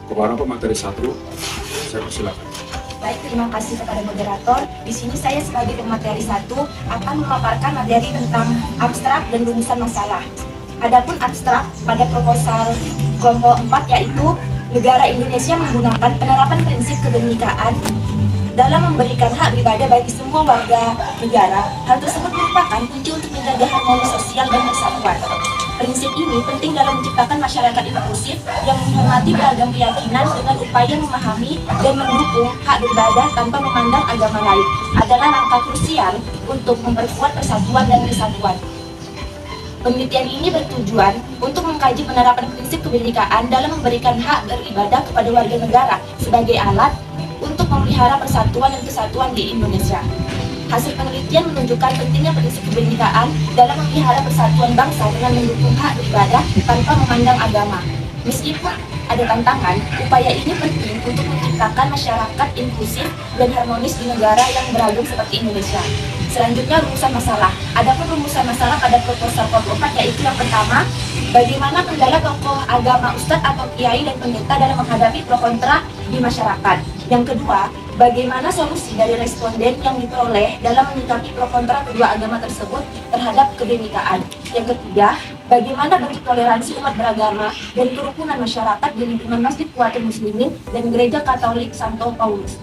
Kepada pemateri 1, saya persilakan. Baik, terima kasih kepada moderator. Di sini saya sebagai pemateri 1 akan memaparkan materi tentang abstrak dan rumusan masalah. Adapun abstrak pada proposal kelompok 4 yaitu negara Indonesia menggunakan penerapan prinsip kebinekaan dalam memberikan hak beribadah bagi semua warga negara. Hal tersebut merupakan kunci untuk menjaga harmoni sosial dan persatuan. Prinsip ini penting dalam menciptakan masyarakat inklusif yang menghormati beragam keyakinan dengan upaya memahami dan mendukung hak beribadah tanpa memandang agama lain adalah langkah krusial untuk memperkuat persatuan dan kesatuan. Penelitian ini bertujuan untuk mengkaji penerapan prinsip kebinekaan dalam memberikan hak beribadah kepada warga negara sebagai alat untuk memelihara persatuan dan kesatuan di Indonesia. Hasil penelitian menunjukkan pentingnya prinsip kebinekaan dalam memelihara persatuan bangsa dengan mendukung hak beribadah tanpa memandang agama. Meskipun ada tantangan, upaya ini penting untuk menciptakan masyarakat inklusif dan harmonis di negara yang beragam seperti Indonesia. Selanjutnya, rumusan masalah. Adapun rumusan masalah pada proposal kelompok 4 yaitu yang pertama, bagaimana kendala tokoh agama, ustadz atau kiai dan pendeta dalam menghadapi pro kontra di masyarakat. Yang kedua, bagaimana solusi dari responden yang diperoleh dalam menyikapi pro kontra kedua agama tersebut terhadap kebinekaan. Yang ketiga, bagaimana bentuk toleransi umat beragama dan kerukunan masyarakat di lingkungan Masjid Quwattul Muslimin dan Gereja Katolik Santo Paulus.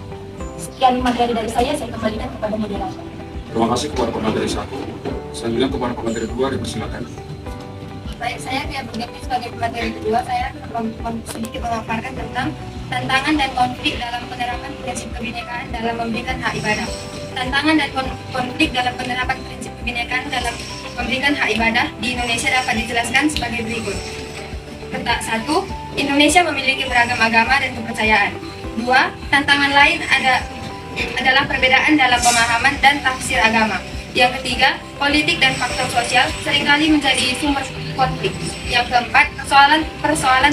Sekian materi dari saya kembalikan kepada moderator. Terima kasih kepada pemateri 1. Selanjutnya kepada pemateri 2, dipersilakan. Baik, saya Tia Burgati sebagai pemateri kedua, saya sedikit memaparkan tentang tantangan dan konflik dalam penerapan prinsip kebinekaan dalam memberikan hak ibadah. Tantangan dan konflik dalam penerapan prinsip kebinekaan dalam memberikan hak ibadah di Indonesia dapat dijelaskan sebagai berikut. 1. Indonesia memiliki beragam agama dan kepercayaan. 2. Tantangan lain adalah perbedaan dalam pemahaman dan tafsir agama. Yang ketiga, politik dan faktor sosial seringkali menjadi sumber konflik. Yang keempat, persoalan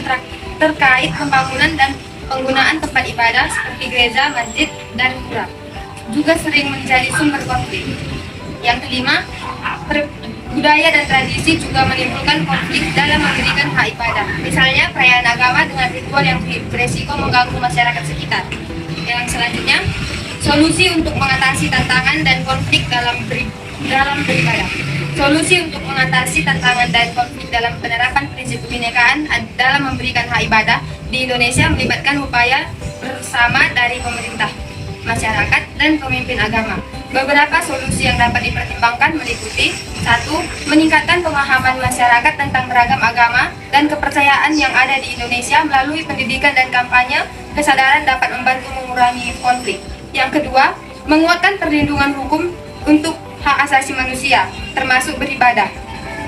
terkait pembangunan dan penggunaan tempat ibadah seperti gereja, masjid, dan pura juga sering menjadi sumber konflik. Yang kelima, budaya dan tradisi juga menimbulkan konflik dalam memberikan hak ibadah. Misalnya perayaan agama dengan ritual yang beresiko mengganggu masyarakat sekitar. Yang selanjutnya, solusi untuk mengatasi tantangan dan konflik dalam beribadah. Solusi untuk mengatasi tantangan dan konflik dalam penerapan prinsip kebinekaan dalam memberikan hak ibadah di Indonesia melibatkan upaya bersama dari pemerintah, masyarakat, dan pemimpin agama. Beberapa solusi yang dapat dipertimbangkan meliputi 1. Meningkatkan pemahaman masyarakat tentang beragam agama dan kepercayaan yang ada di Indonesia melalui pendidikan dan kampanye. Kesadaran dapat membantu mengurangi konflik. Yang kedua, menguatkan perlindungan hukum untuk hak asasi manusia, termasuk beribadah.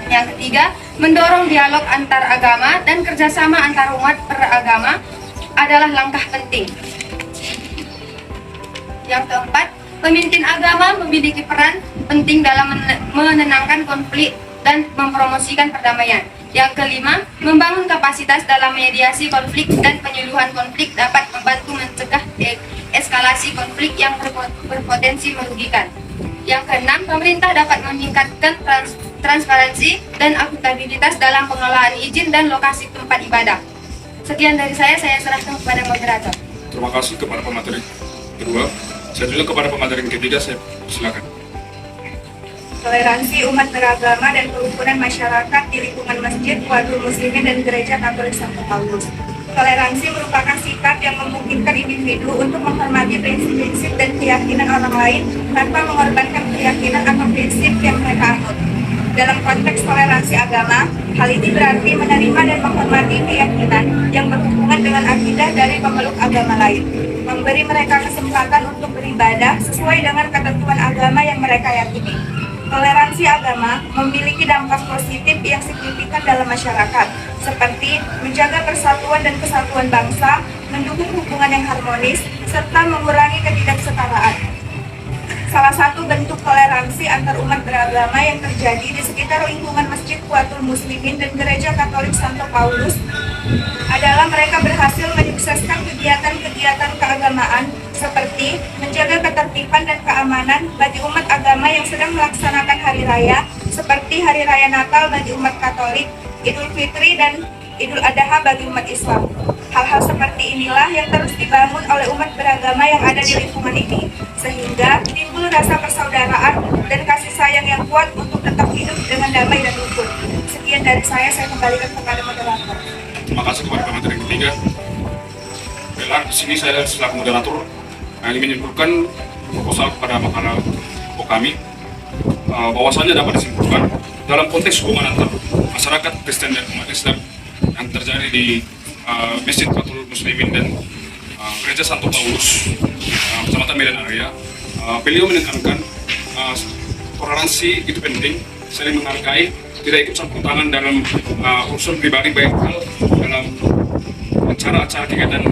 Yang ketiga, mendorong dialog antar agama dan kerjasama antar umat beragama adalah langkah penting. Yang keempat, pemimpin agama memiliki peran penting dalam menenangkan konflik dan mempromosikan perdamaian. Yang kelima, membangun kapasitas dalam mediasi konflik dan penyuluhan konflik dapat membantu mencegah eskalasi konflik yang berpotensi merugikan. Yang keenam, pemerintah dapat meningkatkan transparansi dan akuntabilitas dalam pengelolaan izin dan lokasi tempat ibadah. Sekian dari saya serahkan kepada moderator. Terima kasih kepada pemateri kedua. Selanjutnya kepada pemateri ketiga, saya silakan. Toleransi umat beragama dan kerukunan masyarakat di lingkungan Masjid Quwattul Muslimin dan Gereja Katolik Santo Paulus. Toleransi merupakan sikap yang memungkinkan individu untuk menghormati prinsip-prinsip dan keyakinan orang lain tanpa mengorbankan keyakinan atau prinsip yang mereka anut. Dalam konteks toleransi agama, hal ini berarti menerima dan menghormati keyakinan yang berhubungan dengan akidah dari pemeluk agama lain, memberi mereka kesempatan untuk beribadah sesuai dengan ketentuan agama yang mereka yakini. Toleransi agama memiliki dampak positif yang signifikan dalam masyarakat, seperti menjaga persatuan dan kesatuan bangsa, mendukung hubungan yang harmonis, serta mengurangi ketidaksetaraan. Salah satu bentuk toleransi antar umat beragama yang terjadi di sekitar lingkungan Masjid Quwattul Muslimin dan Gereja Katolik Santo Paulus adalah mereka berhasil menyukseskan kegiatan-kegiatan keagamaan seperti menjaga ketertiban dan keamanan bagi umat agama yang sedang melaksanakan hari raya seperti Hari Raya Natal bagi umat Katolik, Idul Fitri, dan Idul Adha bagi umat Islam. Hal-hal seperti inilah yang terus dibangun oleh umat beragama yang ada di lingkungan ini, sehingga timbul rasa persaudaraan dan kasih sayang yang kuat untuk tetap hidup dengan damai dan rukun. Sekian dari saya kembalikan kepada moderator. Terima kasih kepada pemateri yang ketiga. Baiklah, di sini saya selaku moderator ingin menyimpulkan proposal kepada makalah kami bahwasannya dapat disimpulkan dalam konteks hubungan antar masyarakat Kristen dan umat Islam yang terjadi di Masjid Fathul Muslimin dan Gereja Santo Paulus Kecamatan Medan Area. Beliau menekankan toleransi itu penting, saling menghargai, tidak ikut campur tangan dalam urusan pribadi baik hal dalam acara-acara kegiatan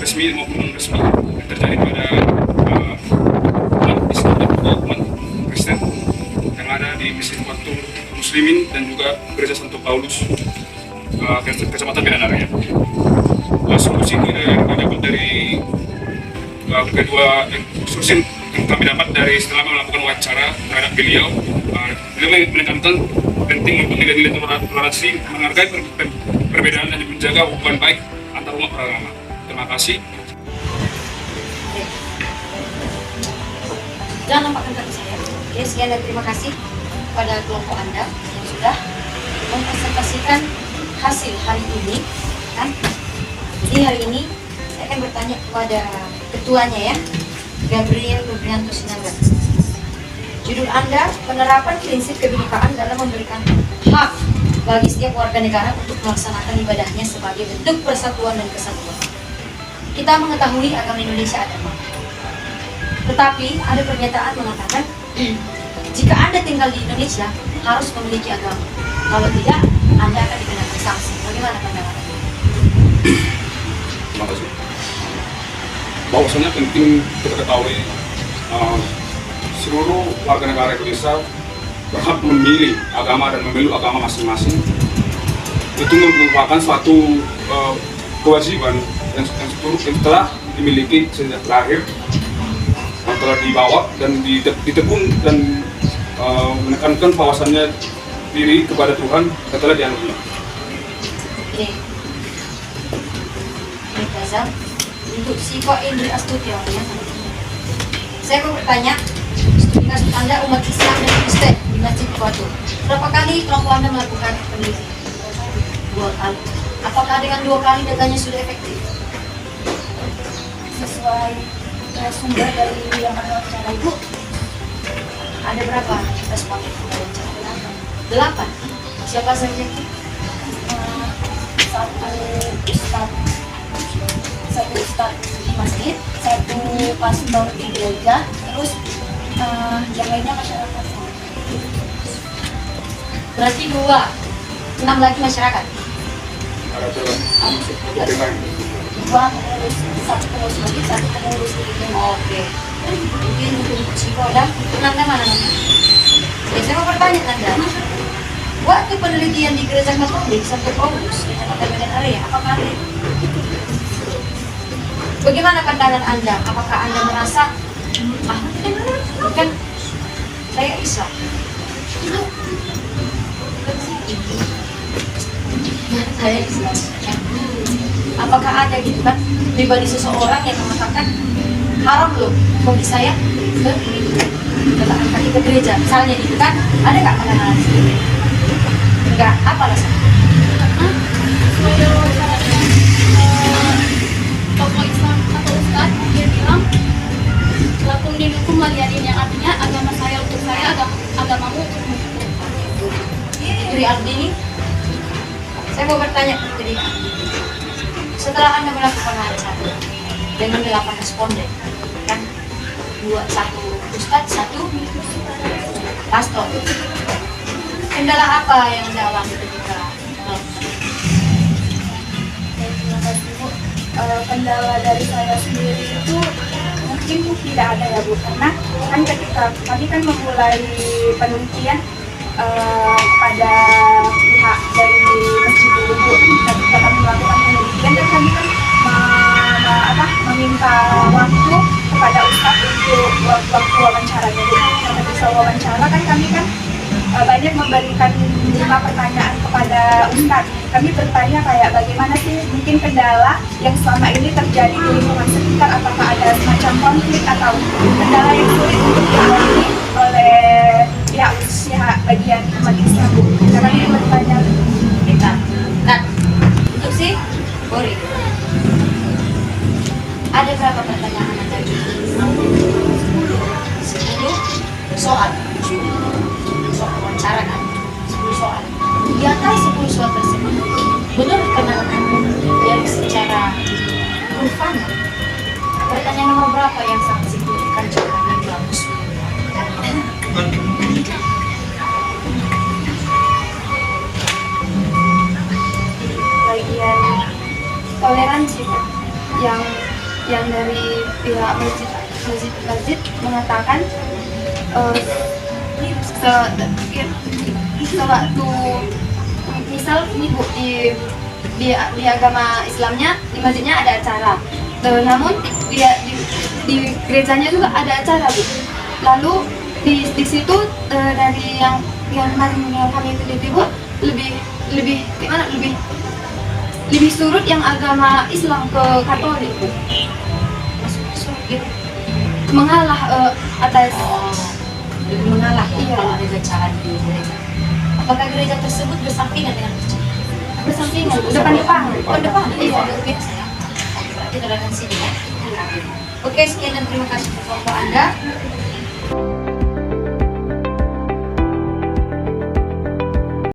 resmi maupun non resmi yang terjadi pada umat Islam dan juga umat Kristen yang ada di Masjid Fathul Muslimin dan juga Gereja Santo Paulus Kecamatan Medan Area. Solusi yang didapat dari kedua solusi yang kami dapat dari setelah melakukan wawancara terhadap beliau menekankan penting untuk nilai-nilai toleransi, menghargai perbedaan dan menjaga hubungan baik antar umat beragama. Terima kasih. Jangan nampakkan kaki saya. Oke, sekian dan terima kasih kepada kelompok Anda yang sudah mempresentasikan hasil hari ini, kan? Jadi hari ini saya akan bertanya kepada ketuanya ya, Gabriel Rubianto Sinaga. Judul Anda, penerapan prinsip kebinekaan dalam memberikan hak bagi setiap warga negara untuk melaksanakan ibadahnya sebagai bentuk persatuan dan kesatuan. Kita mengetahui agama Indonesia ada 4. Tetapi ada pernyataan mengatakan jika Anda tinggal di Indonesia harus memiliki agama. Kalau tidak, Anda akan dikenakan sanksi. Bagaimana pandangan Anda? Terima kasih. Bahwasannya penting kita ketahui seluruh warga negara Indonesia berhak memilih agama dan memeluk agama masing-masing. Itu merupakan suatu kewajiban yang telah dimiliki sejak lahir, yang telah dibawa dan ditekun dan menekankan bahwasannya diri kepada Tuhan yang telah dianugerahi. Oke. Baik, Azam. Untuk Siko Indri Astuti ya. Saya mau bertanya, studi kasus Anda umat Islam dan Kristen di Masjid Fathul. Berapa kali kelompok Anda melakukan penelitian? 2 kali. Apakah dengan 2 kali datanya sudah efektif? Sesuai sumber dari yang ada wawancara Ibu, Ada berapa responden wawancara? 8. Siapa saja? satu ustaz di masjid, 1 pastor di gereja, terus yang lainnya masyarakat. Berarti 2. 6 lagi masyarakat. Ada jalan. 2 pengurus, 1 pengurus masjid, 1 pengurus di gereja. Oke. Mungkin untuk Siko dan Nanda mana Nanda? Ya, saya mau bertanya Nanda. Waktu penelitian di Gereja Katolik Santo Paulus di Kecamatan Medan Area, apakah ada? Bagaimana pandangan Anda? Apakah Anda merasa bukan saya Islam? Saya Islam. Apakah ada gitu kan pribadi seseorang yang mengatakan haram loh bagi saya meletakkan kaki ke gereja, misalnya gitu kan? Ada nggak pandangan seperti itu? Enggak, apa alasannya? Saya wawancaranya tokoh Islam atau Ustadz, dia bilang lakum dinukum waliyadin, yang artinya agama saya untuk saya, agamamu untukmu. Diri Ardini, saya mau bertanya ke dia. Setelah Anda melakukan wawancara dengan 8 responden, kan 1 Ustadz, 1 pastor, kendala apa yang Anda alami ketika melakukan? Terima kasih Bu. Kendala dari saya sendiri itu mungkin tidak ada ya Bu, karena kan ketika kami kan memulai penelitian pada pihak dari masjid dulu Bu. Ketika kami melakukan penelitian dan kami kan meminta waktu kepada Ustadz untuk waktu wawancaranya Bu. Karena bisa wawancara kan kami kan banyak memberikan 5 pertanyaan kepada Ustadz. Kami bertanya kayak bagaimana sih mungkin kendala yang selama ini terjadi di lingkungan sekitar, apakah ada semacam konflik atau kendala yang sulit untuk dialami oleh pihak bagian umat Islam, Bu. Karena kami bertanya. Kita, kan, untuk sih, boleh. Ada berapa pertanyaan Anda? 10 soal. Soal wawancara kan? 10 soal. Di antara 10 soal tersebut, menurut pandangan Anda, dari secara kurvanya, pertanyaan nomor berapa yang sangat signifikan jika Anda bagus? Bagian toleransi, Bu, yang dari pihak masjid mengatakan sewaktu misal ini, Bu, di agama Islamnya di masjidnya ada acara, namun di gerejanya juga ada acara, Bu. Lalu di situ dari yang kami teliti, Bu, lebih gimana, lebih surut yang agama Islam ke Katolik, Bu. Mengalah atas Lebih mengalah Iya. kalau ada acara di gereja. Apakah gereja tersebut bersampingan dengan masjid? bersampingan, depan-depan. Oh, depan? Iya. Oke, saya. Oke, berarti terdapat sini ya. Oke, sekian dan terima kasih untuk kelompok Anda.